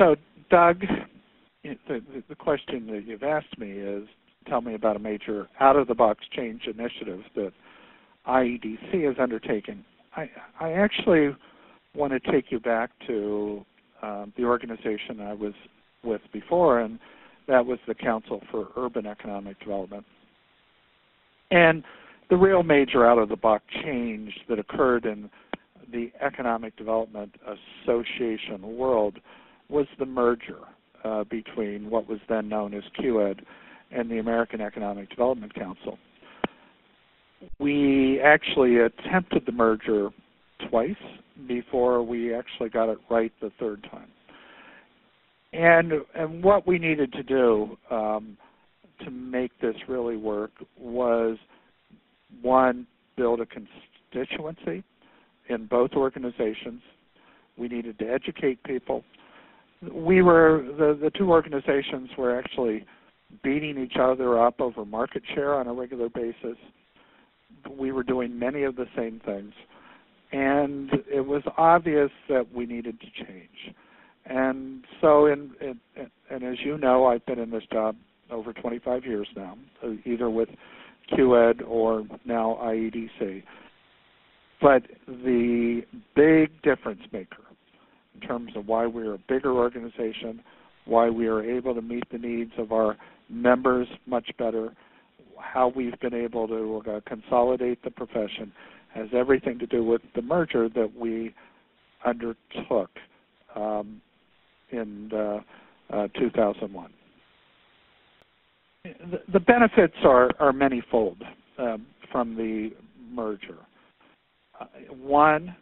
So, Doug, the question that you've asked me is, tell me about a major out-of-the-box change initiative that IEDC is undertaking. I actually want to take you back to the organization I was with before, and that was the Council for Urban Economic Development. And the real major out-of-the-box change that occurred in the Economic Development Association world was the merger between what was then known as CEcD and the American Economic Development Council. We actually attempted the merger twice before we actually got it right the third time. And what we needed to do to make this really work was, one, build a constituency in both organizations. We needed to educate people. The two organizations were actually beating each other up over market share on a regular basis. We were doing many of the same things, and it was obvious that we needed to change. And so, and as you know, I've been in this job over 25 years now, either with CEcD or now IEDC. But the big difference maker in terms of why we're a bigger organization, why we are able to meet the needs of our members much better, how we've been able to consolidate the profession, has everything to do with the merger that we undertook in 2001. The benefits are manyfold from the merger. One,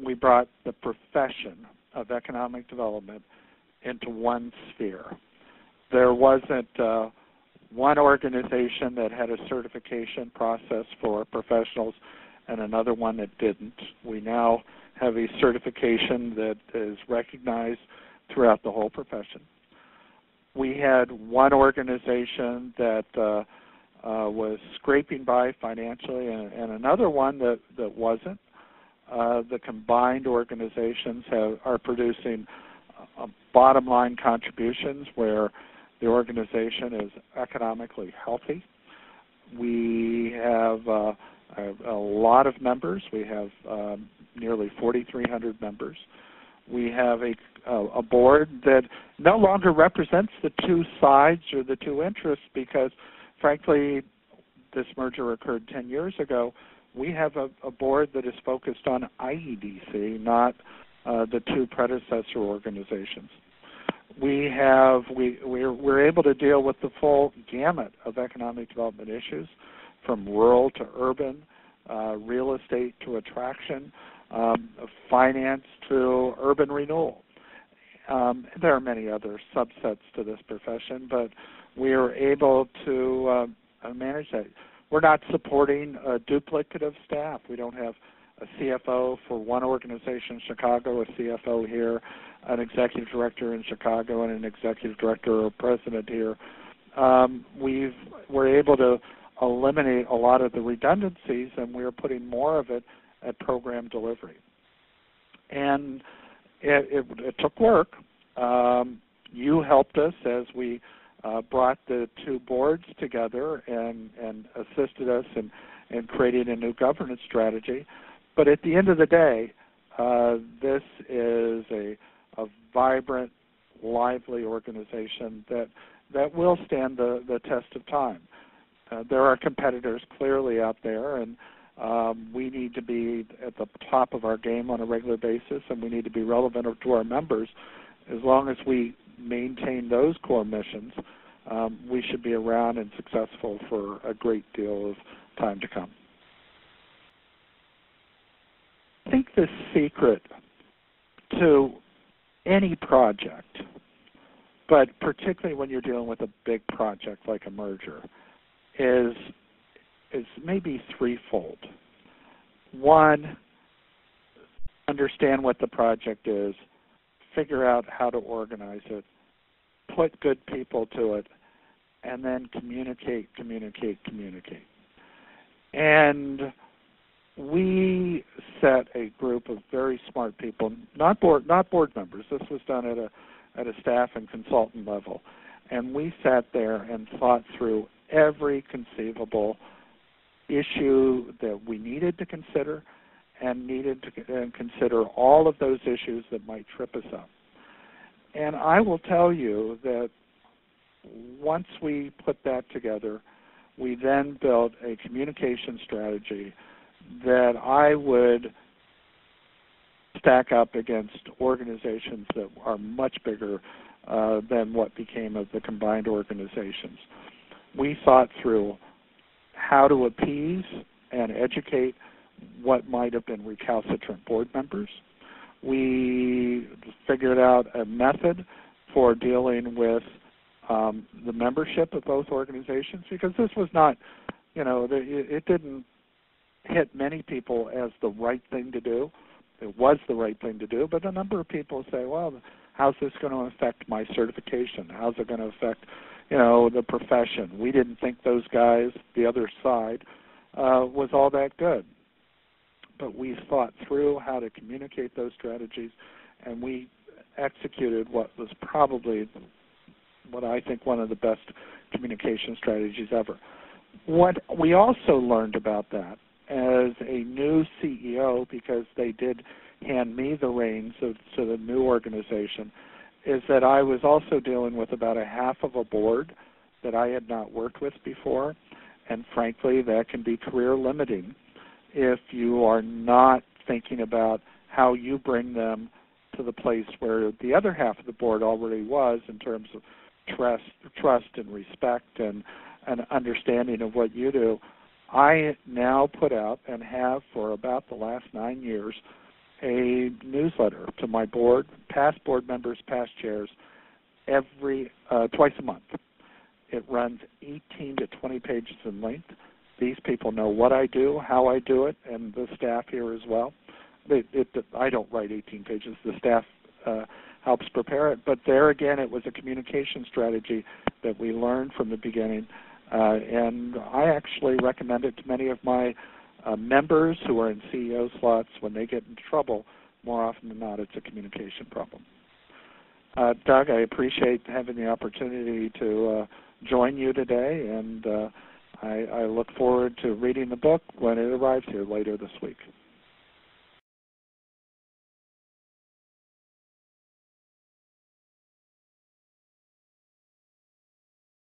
we brought the profession of economic development into one sphere. There wasn't one organization that had a certification process for professionals and another one that didn't. We now have a certification that is recognized throughout the whole profession. We had one organization that was scraping by financially and another one that wasn't. The combined organizations are producing bottom line contributions where the organization is economically healthy. We have a lot of members. We have nearly 4,300 members. We have a board that no longer represents the two sides or the two interests because, frankly, this merger occurred 10 years ago. We have a board that is focused on IEDC, not the two predecessor organizations. We're able to deal with the full gamut of economic development issues, from rural to urban, real estate to attraction, finance to urban renewal. There are many other subsets to this profession, but we are able to manage that. We're not supporting a duplicative staff. We don't have a CFO for one organization in Chicago, a CFO here, an executive director in Chicago, and an executive director or president here. We're able to eliminate a lot of the redundancies, and we're putting more of it at program delivery. And it took work. You helped us as we brought the two boards together and assisted us in creating a new governance strategy. But at the end of the day, this is a vibrant, lively organization that will stand the test of time. There are competitors clearly out there, and we need to be at the top of our game on a regular basis, and we need to be relevant to our members. As long as we maintain those core missions, we should be around and successful for a great deal of time to come. I think the secret to any project, but particularly when you're dealing with a big project like a merger, is maybe threefold. One, understand what the project is, figure out how to organize it, put good people to it, and then communicate. And we set a group of very smart people, not board members. This was done at at a staff and consultant level. And we sat there and thought through every conceivable issue that we needed to consider and needed to consider all of those issues that might trip us up. And I will tell you that once we put that together, we then built a communication strategy that I would stack up against organizations that are much bigger than what became of the combined organizations. We thought through how to appease and educate what might have been recalcitrant board members. We figured out a method for dealing with the membership of both organizations, because this was not, it didn't hit many people as the right thing to do. It was the right thing to do, but a number of people say, well, how's this going to affect my certification? How's it going to affect, the profession? We didn't think those guys, the other side, was all that good. But we thought through how to communicate those strategies, and we executed what was probably what I think one of the best communication strategies ever. What we also learned about that as a new CEO, because they did hand me the reins to the new organization, is that I was also dealing with about a half of a board that I had not worked with before, and frankly, that can be career limiting if you are not thinking about how you bring them to the place where the other half of the board already was in terms of trust and respect and an understanding of what you do. I now put out, and have for about the last 9 years, a newsletter to my board, past board members, past chairs, twice a month. It runs 18 to 20 pages in length. These people know what I do, how I do it, and the staff here as well. I don't write 18 pages. The staff helps prepare it. But there again, it was a communication strategy that we learned from the beginning. And I actually recommend it to many of my members who are in CEO slots. When they get in trouble, more often than not, it's a communication problem. Doug, I appreciate having the opportunity to join you today, and I look forward to reading the book when it arrives here later this week.